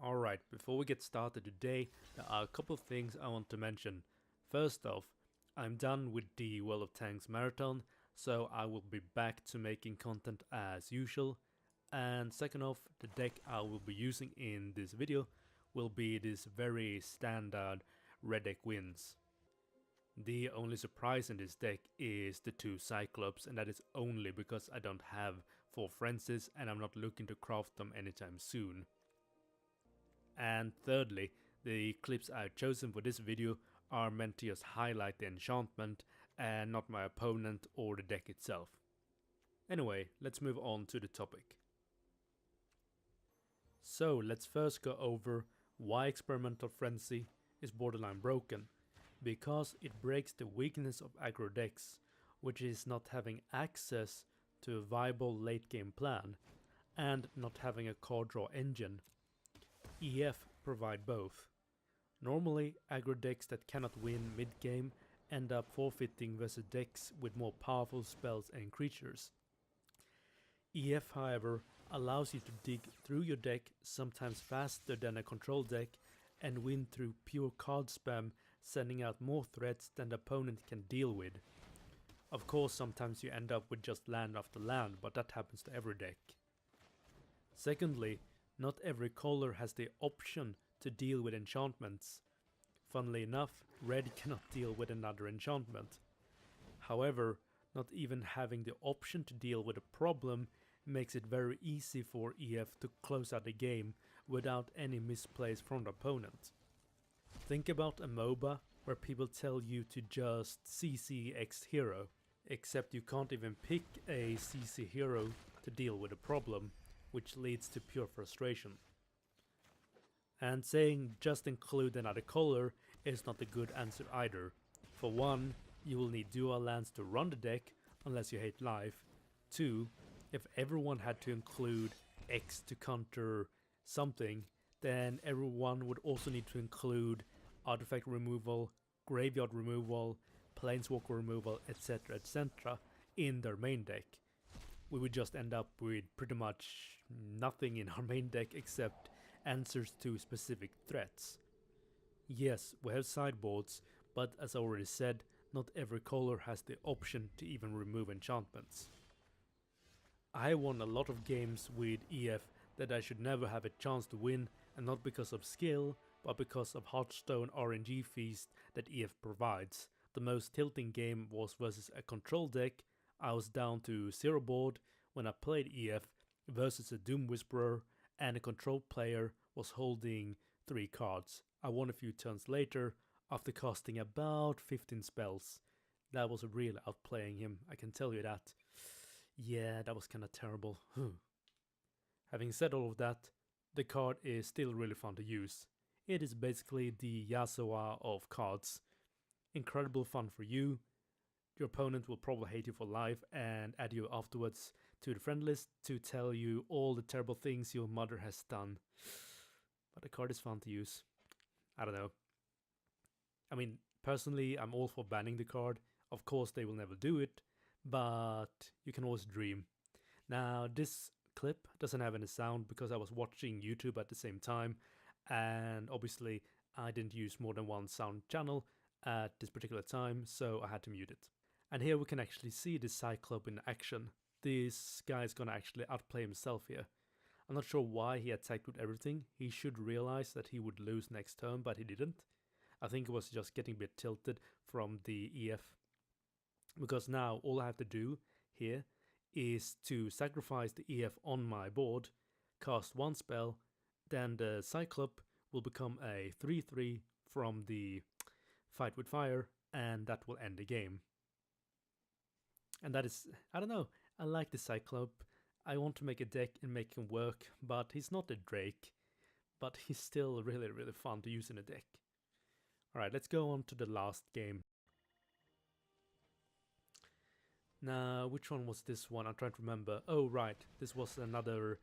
Alright, before we get started today, there are a couple of things I want to mention. First off, I'm done with the World of Tanks marathon, so I will be back to making content as usual. And second off, the deck I will be using in this video will be this very standard red deck wins. The only surprise in this deck is the 2 Cyclops, and that is only because I don't have 4 Frenzies and I'm not looking to craft them anytime soon. And thirdly, the clips I've chosen for this video are meant to just highlight the enchantment and not my opponent or the deck itself. Anyway, let's move on to the topic. So let's first go over why Experimental Frenzy is borderline broken. Because it breaks the weakness of aggro decks, which is not having access to a viable late game plan and not having a card draw engine. EF provide both. Normally, aggro decks that cannot win mid-game end up forfeiting versus decks with more powerful spells and creatures. EF, however, allows you to dig through your deck sometimes faster than a control deck and win through pure card spam, sending out more threats than the opponent can deal with. Of course, sometimes you end up with just land after land, but that happens to every deck. Secondly, not every color has the option to deal with enchantments. Funnily enough, red cannot deal with another enchantment. However, not even having the option to deal with a problem makes it very easy for EF to close out the game without any misplays from the opponent. Think about a MOBA where people tell you to just CC X hero, except you can't even pick a CC hero to deal with a problem, which leads to pure frustration. And saying just include another color is not a good answer either. For one, you will need dual lands to run the deck unless you hate life. 2, if everyone had to include X to counter something, then everyone would also need to include artifact removal, graveyard removal, planeswalker removal, etc, etc in their main deck. We would just end up with pretty much nothing in our main deck except answers to specific threats. Yes, we have sideboards, but as I already said, not every color has the option to even remove enchantments. I won a lot of games with EF that I should never have a chance to win, and not because of skill, but because of Hearthstone RNG feast that EF provides. The most tilting game was versus a control deck. I was down to 0 board when I played EF versus a Doom Whisperer, and a control player was holding 3 cards. I won a few turns later after casting about 15 spells. That was really outplaying him, I can tell you that. Yeah, that was kinda terrible. Having said all of that, the card is still really fun to use. It is basically the Yasuo of cards. Incredible fun for you. Your opponent will probably hate you for life and add you afterwards to the friend list to tell you all the terrible things your mother has done. But the card is fun to use. I don't know. I mean, personally, I'm all for banning the card. Of course, they will never do it, but you can always dream. Now, this clip doesn't have any sound because I was watching YouTube at the same time, and obviously I didn't use more than one sound channel at this particular time, so I had to mute it. And here we can actually see the Cyclope in action. This guy is gonna actually outplay himself here. I'm not sure why he attacked with everything. He should realize that he would lose next turn, but he didn't. I think it was just getting a bit tilted from the EF. Because now all I have to do here is to sacrifice the EF on my board, cast 1 spell, then the Cyclope will become a 3/3 from the Fight with Fire, and that will end the game. And that is, I don't know, I like the Cyclope. I want to make a deck and make him work, but he's not a Drake. But he's still really, really fun to use in a deck. Alright, let's go on to the last game. Now, which one was this one? I'm trying to remember. Oh, right. This was another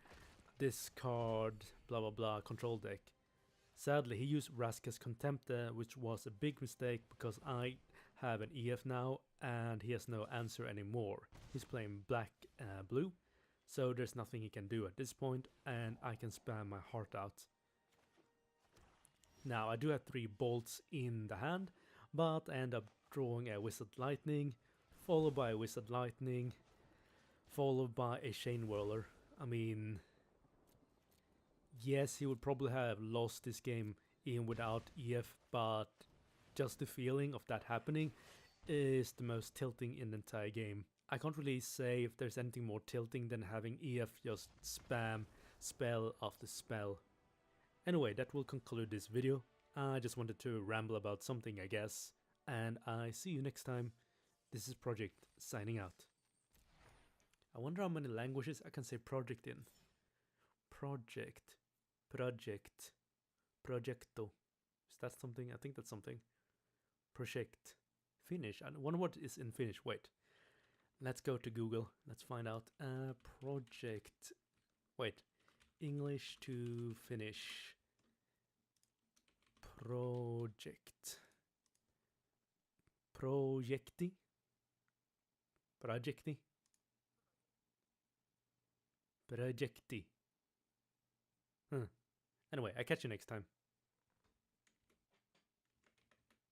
discard, blah blah blah, control deck. Sadly, he used Vraska's Contemptor, which was a big mistake because I have an EF now and he has no answer anymore. He's playing black blue, so there's nothing he can do at this point, and I can spam my heart out. Now, I do have 3 bolts in the hand, but I end up drawing a Wizard Lightning, followed by a Wizard Lightning, followed by a Chain Whirler. I mean, yes, he would probably have lost this game even without EF, but just the feeling of that happening is the most tilting in the entire game. I can't really say if there's anything more tilting than having EF just spam spell after spell. Anyway, that will conclude this video. I just wanted to ramble about something, I guess, and I see you next time. This is Project signing out. I wonder how many languages I can say project in. Project, projecto. Is that something? I think that's something. Project, Finnish. I wonder what is in Finnish. Wait, let's go to Google. Let's find out. Project. Wait, English to Finnish. Project. Projekti. Projekti. Projekti. Anyway, I catch you next time.